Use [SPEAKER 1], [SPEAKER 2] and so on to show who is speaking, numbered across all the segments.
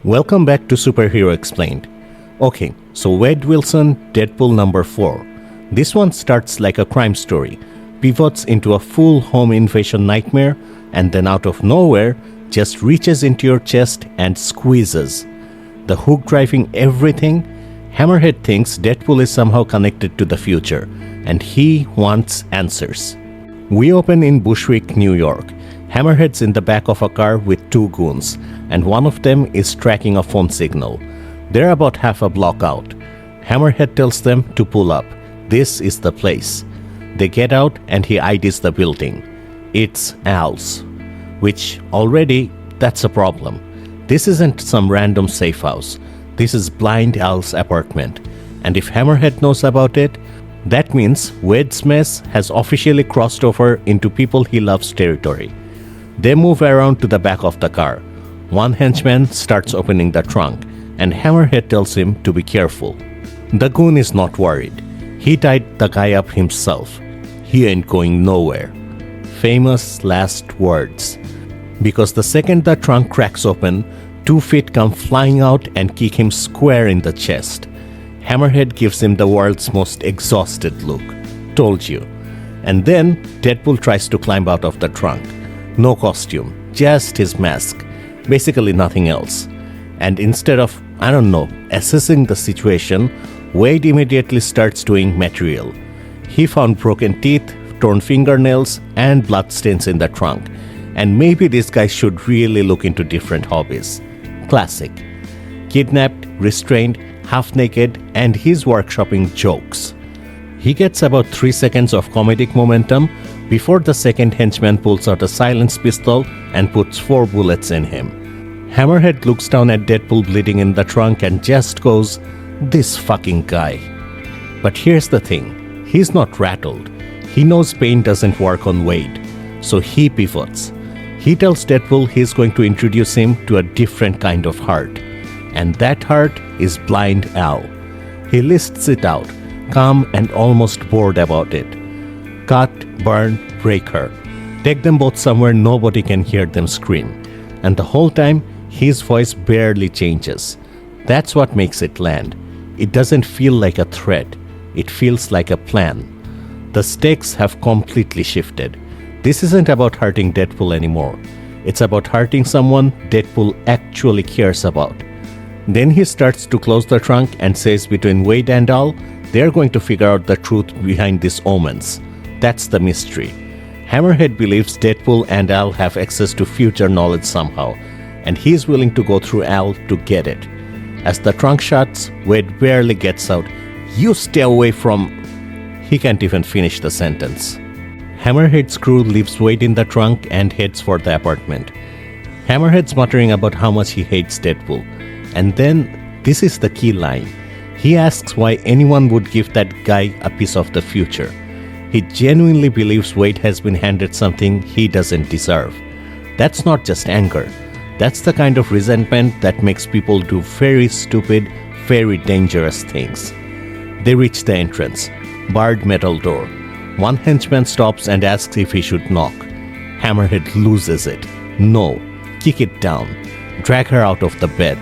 [SPEAKER 1] Welcome back to Superhero Explained. Okay, so Wade Wilson, Deadpool number 4. This one starts like a crime story, pivots into a full home invasion nightmare, and then out of nowhere, just reaches into your chest and squeezes. The hook driving everything, Hammerhead thinks Deadpool is somehow connected to the future, and he wants answers. We open in Bushwick, New York. Hammerhead's in the back of a car with two goons, and one of them is tracking a phone signal. They're about half a block out. Hammerhead tells them to pull up. This is the place. They get out and he IDs the building. It's Al's. Which, already, that's a problem. This isn't some random safe house. This is Blind Al's apartment. And if Hammerhead knows about it, that means Wade's mess has officially crossed over into people he loves territory. They move around to the back of the car. One henchman starts opening the trunk, and Hammerhead tells him to be careful. The goon is not worried. He tied the guy up himself. He ain't going nowhere. Famous last words. Because the second the trunk cracks open, 2 feet come flying out and kick him square in the chest. Hammerhead gives him the world's most exhausted look. Told you. And then Deadpool tries to climb out of the trunk. No costume, just his mask. Basically nothing else. And instead of, assessing the situation, Wade immediately starts doing material. He found broken teeth, torn fingernails, and bloodstains in the trunk. And maybe this guy should really look into different hobbies. Classic. Kidnapped, restrained, half-naked, and he's workshopping jokes. He gets about 3 seconds of comedic momentum before the second henchman pulls out a silenced pistol and puts 4 bullets in him. Hammerhead looks down at Deadpool bleeding in the trunk and just goes, "This fucking guy." But here's the thing, he's not rattled. He knows pain doesn't work on Wade, so he pivots. He tells Deadpool he's going to introduce him to a different kind of heart. And that heart is Blind Al. He lists it out, calm and almost bored about it. Cut, burn, break her. Take them both somewhere nobody can hear them scream. And the whole time, his voice barely changes. That's what makes it land. It doesn't feel like a threat. It feels like a plan. The stakes have completely shifted. This isn't about hurting Deadpool anymore. It's about hurting someone Deadpool actually cares about. Then he starts to close the trunk and says between Wade and Al, they're going to figure out the truth behind these omens. That's the mystery. Hammerhead believes Deadpool and Al have access to future knowledge somehow, and he's willing to go through Al to get it. As the trunk shuts, Wade barely gets out, "You stay away from..." He can't even finish the sentence. Hammerhead's crew leaves Wade in the trunk and heads for the apartment. Hammerhead's muttering about how much he hates Deadpool. And then, this is the key line. He asks why anyone would give that guy a piece of the future. He genuinely believes Wade has been handed something he doesn't deserve. That's not just anger. That's the kind of resentment that makes people do very stupid, very dangerous things. They reach the entrance. Barred metal door. One henchman stops and asks if he should knock. Hammerhead loses it. No. Kick it down. Drag her out of the bed.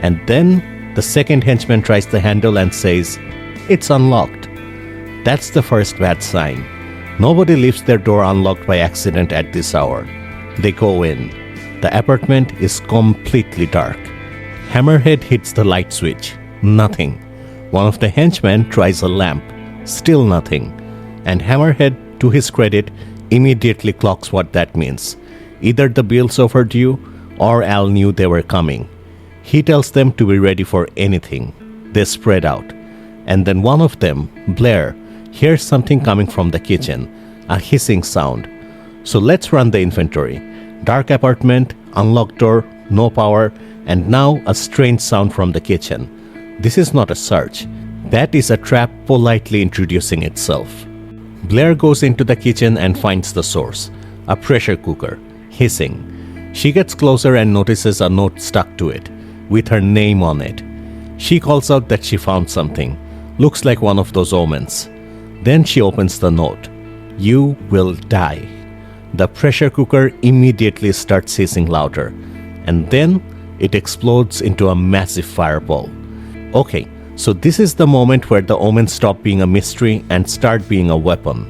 [SPEAKER 1] And then, the second henchman tries the handle and says, "It's unlocked." That's the first bad sign. Nobody leaves their door unlocked by accident at this hour. They go in. The apartment is completely dark. Hammerhead hits the light switch. Nothing. One of the henchmen tries a lamp. Still nothing. And Hammerhead, to his credit, immediately clocks what that means. Either the bill's overdue, or Al knew they were coming. He tells them to be ready for anything. They spread out. And then one of them, Blair, hears something coming from the kitchen, a hissing sound. So let's run the inventory. Dark apartment, unlocked door, no power, and now a strange sound from the kitchen. This is not a search. That is a trap politely introducing itself. Blair goes into the kitchen and finds the source, a pressure cooker, hissing. She gets closer and notices a note stuck to it, with her name on it. She calls out that she found something. Looks like one of those omens. Then she opens the note. "You will die." The pressure cooker immediately starts hissing louder. And then it explodes into a massive fireball. Okay, so this is the moment where the omens stop being a mystery and start being a weapon.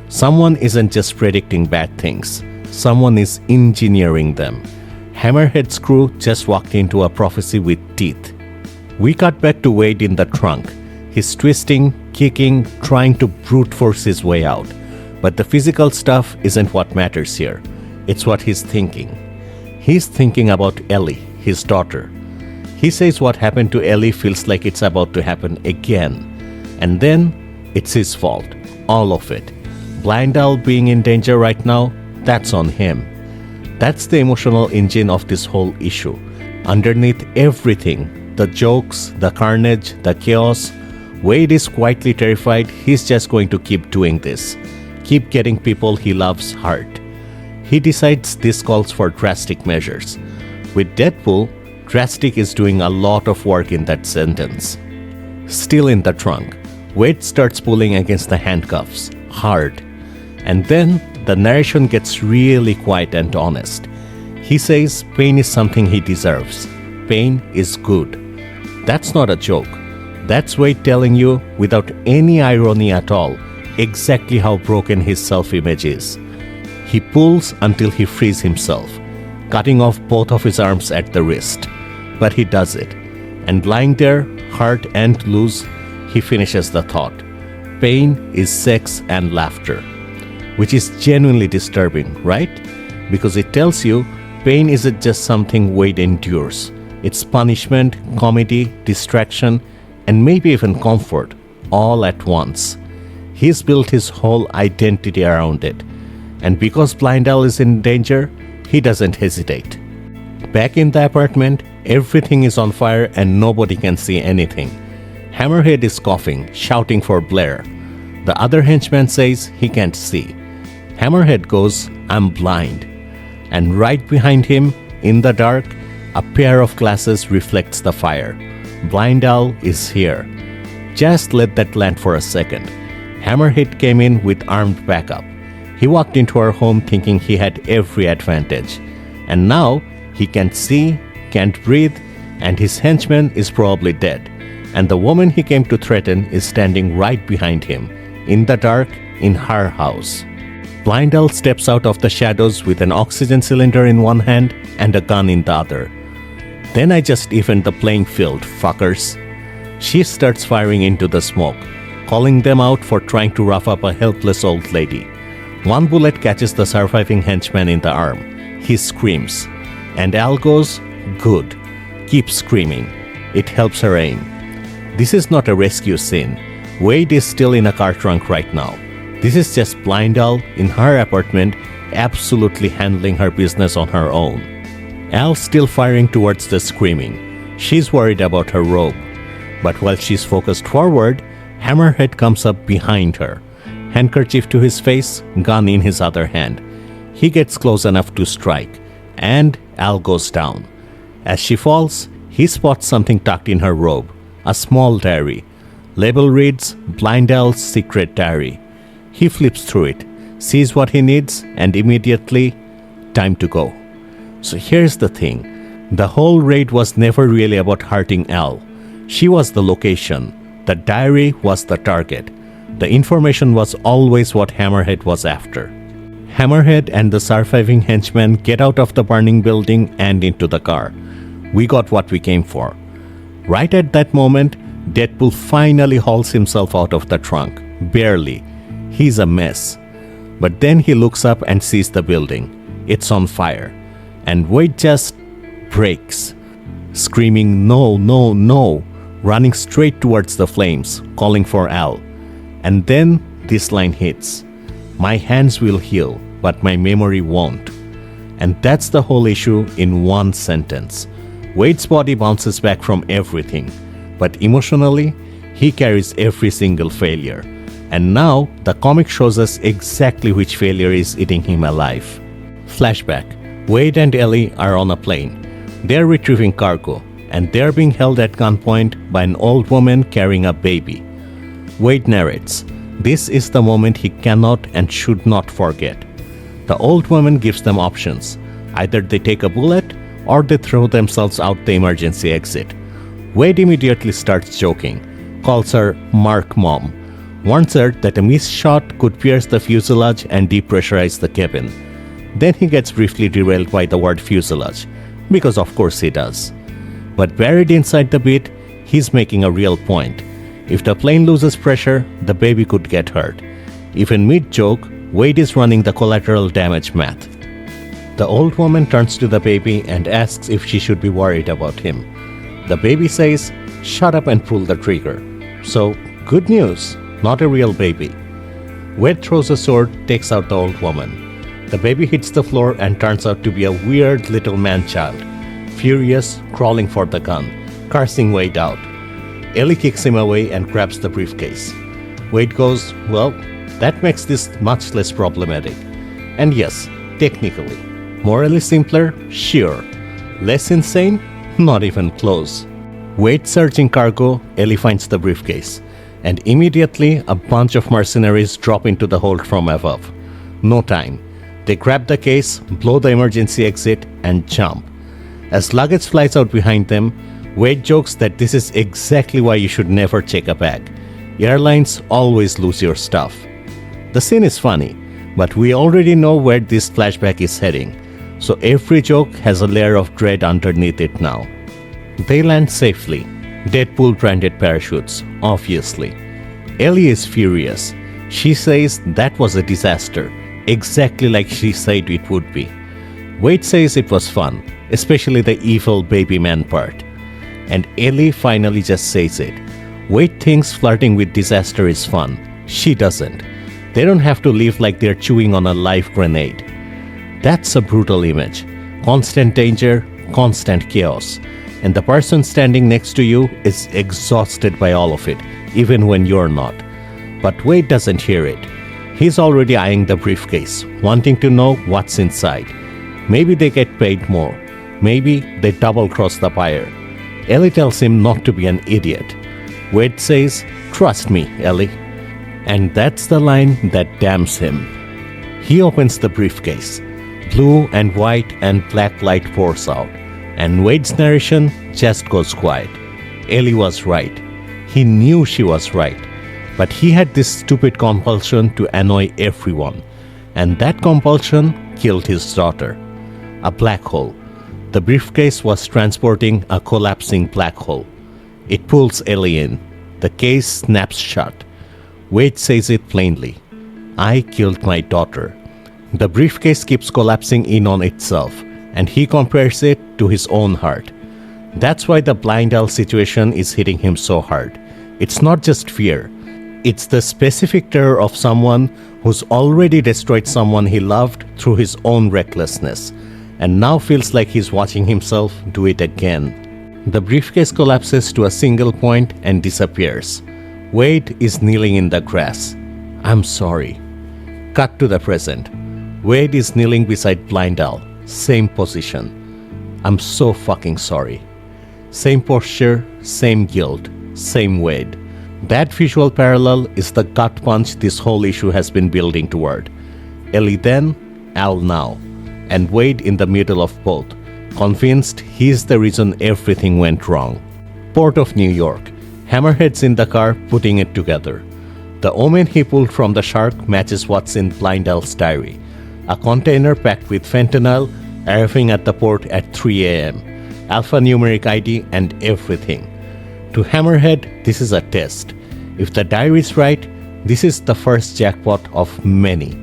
[SPEAKER 1] Someone isn't just predicting bad things, someone is engineering them. Hammerhead's crew just walked into a prophecy with teeth. We cut back to Wade in the trunk. He's twisting, kicking, trying to brute force his way out. But the physical stuff isn't what matters here. It's what he's thinking. He's thinking about Ellie, his daughter. He says what happened to Ellie feels like it's about to happen again. And then, it's his fault. All of it. Blind Al being in danger right now, that's on him. That's the emotional engine of this whole issue. Underneath everything, the jokes, the carnage, the chaos, Wade is quietly terrified he's just going to keep doing this. Keep getting people he loves hurt. He decides this calls for drastic measures. With Deadpool, drastic is doing a lot of work in that sentence. Still in the trunk, Wade starts pulling against the handcuffs, hard. And then the narration gets really quiet and honest. He says pain is something he deserves. Pain is good. That's not a joke. That's Wade telling you, without any irony at all, exactly how broken his self-image is. He pulls until he frees himself, cutting off both of his arms at the wrist. But he does it, and lying there, hurt and loose, he finishes the thought. Pain is sex and laughter. Which is genuinely disturbing, right? Because it tells you pain isn't just something Wade endures. It's punishment, comedy, distraction, and maybe even comfort, all at once. He's built his whole identity around it. And because Blind Al is in danger, he doesn't hesitate. Back in the apartment, everything is on fire and nobody can see anything. Hammerhead is coughing, shouting for Blair. The other henchman says he can't see. Hammerhead goes, "I'm blind." And right behind him, in the dark, a pair of glasses reflects the fire. Blind Al is here. Just let that land for a second. Hammerhead came in with armed backup. He walked into our home thinking he had every advantage. And now, he can't see, can't breathe, and his henchman is probably dead. And the woman he came to threaten is standing right behind him, in the dark, in her house. Blind Al steps out of the shadows with an oxygen cylinder in one hand and a gun in the other. Then I just evened the playing field, fuckers. She starts firing into the smoke, calling them out for trying to rough up a helpless old lady. One bullet catches the surviving henchman in the arm. He screams. And Al goes, "Good. Keep screaming." It helps her aim. This is not a rescue scene. Wade is still in a car trunk right now. This is just Blind Al in her apartment, absolutely handling her business on her own. Al's still firing towards the screaming. She's worried about her robe. But while she's focused forward, Hammerhead comes up behind her. Handkerchief to his face, gun in his other hand. He gets close enough to strike, and Al goes down. As she falls, he spots something tucked in her robe, a small diary. Label reads, Blind Al's Secret Diary. He flips through it, sees what he needs, and immediately, time to go. So here's the thing. The whole raid was never really about hurting Al. She was the location. The diary was the target. The information was always what Hammerhead was after. Hammerhead and the surviving henchmen get out of the burning building and into the car. We got what we came for. Right at that moment, Deadpool finally hauls himself out of the trunk. Barely. He's a mess. But then he looks up and sees the building. It's on fire. And Wade just breaks, screaming, "No, no, no," running straight towards the flames, calling for Al. And then this line hits. My hands will heal, but my memory won't. And that's the whole issue in one sentence. Wade's body bounces back from everything, but emotionally, he carries every single failure. And now, the comic shows us exactly which failure is eating him alive. Flashback. Wade and Ellie are on a plane. They're retrieving cargo, and they're being held at gunpoint by an old woman carrying a baby. Wade narrates, this is the moment he cannot and should not forget. The old woman gives them options. Either they take a bullet, or they throw themselves out the emergency exit. Wade immediately starts joking, calls her Mark Mom, warns her that a missed shot could pierce the fuselage and depressurize the cabin. Then he gets briefly derailed by the word fuselage, because of course he does. But buried inside the bit, he's making a real point. If the plane loses pressure, the baby could get hurt. Even mid-joke, Wade is running the collateral damage math. The old woman turns to the baby and asks if she should be worried about him. The baby says, "Shut up and pull the trigger." So, good news, not a real baby. Wade throws a sword, takes out the old woman. The baby hits the floor and turns out to be a weird little man-child, furious, crawling for the gun, cursing Wade out. Ellie kicks him away and grabs the briefcase. Wade goes, "Well, that makes this much less problematic." And yes, technically. Morally simpler? Sure. Less insane? Not even close. Wade searching cargo, Ellie finds the briefcase. And immediately, a bunch of mercenaries drop into the hold from above. No time. They grab the case, blow the emergency exit, and jump. As luggage flies out behind them, Wade jokes that this is exactly why you should never check a bag. Airlines always lose your stuff. The scene is funny, but we already know where this flashback is heading, so every joke has a layer of dread underneath it now. They land safely. Deadpool branded parachutes, obviously. Ellie is furious. She says that was a disaster, exactly like she said it would be. Wade says it was fun, especially the evil baby man part. And Ellie finally just says it. Wade thinks flirting with disaster is fun. She doesn't. They don't have to live like they're chewing on a live grenade. That's a brutal image. Constant danger, constant chaos. And the person standing next to you is exhausted by all of it, even when you're not. But Wade doesn't hear it. He's already eyeing the briefcase, wanting to know what's inside. Maybe they get paid more. Maybe they double-cross the buyer. Ellie tells him not to be an idiot. Wade says, "Trust me, Ellie." And that's the line that damns him. He opens the briefcase. Blue and white and black light pours out. And Wade's narration just goes quiet. Ellie was right. He knew she was right. But he had this stupid compulsion to annoy everyone. And that compulsion killed his daughter. A black hole. The briefcase was transporting a collapsing black hole. It pulls Ellie in. The case snaps shut. Wade says it plainly. "I killed my daughter." The briefcase keeps collapsing in on itself, and he compares it to his own heart. That's why the blind owl situation is hitting him so hard. It's not just fear. It's the specific terror of someone who's already destroyed someone he loved through his own recklessness, and now feels like he's watching himself do it again. The briefcase collapses to a single point and disappears. Wade is kneeling in the grass. "I'm sorry." Cut to the present. Wade is kneeling beside Blind Al. Same position. "I'm so fucking sorry." Same posture, same guilt, same Wade. That visual parallel is the gut punch this whole issue has been building toward. Ellie then, Al now, and Wade in the middle of both, convinced he's the reason everything went wrong. Port of New York. Hammerhead's in the car putting it together. The omen he pulled from the shark matches what's in Blind Al's diary. A container packed with fentanyl arriving at the port at 3 a.m. Alphanumeric ID and everything. To Hammerhead, this is a test. If the diary is right, this is the first jackpot of many.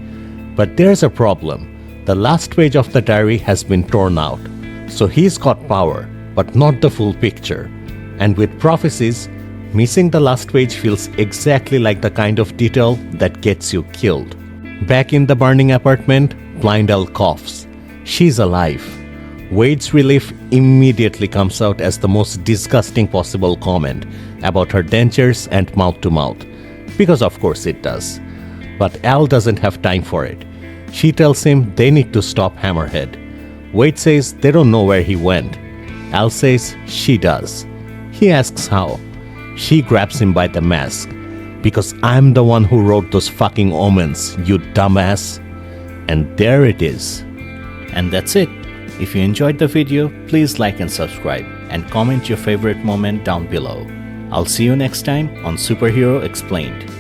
[SPEAKER 1] But there's a problem. The last page of the diary has been torn out. So he's got power, but not the full picture. And with prophecies, missing the last page feels exactly like the kind of detail that gets you killed. Back in the burning apartment, Blind Al coughs. She's alive. Wade's relief immediately comes out as the most disgusting possible comment about her dentures and mouth-to-mouth, because of course it does. But Al doesn't have time for it. She tells him they need to stop Hammerhead. Wade says they don't know where he went. Al says she does. He asks how. She grabs him by the mask. "Because I'm the one who wrote those fucking omens, you dumbass." And there it is. And that's it. If you enjoyed the video, please like and subscribe and comment your favorite moment down below. I'll see you next time on Superhero Explained.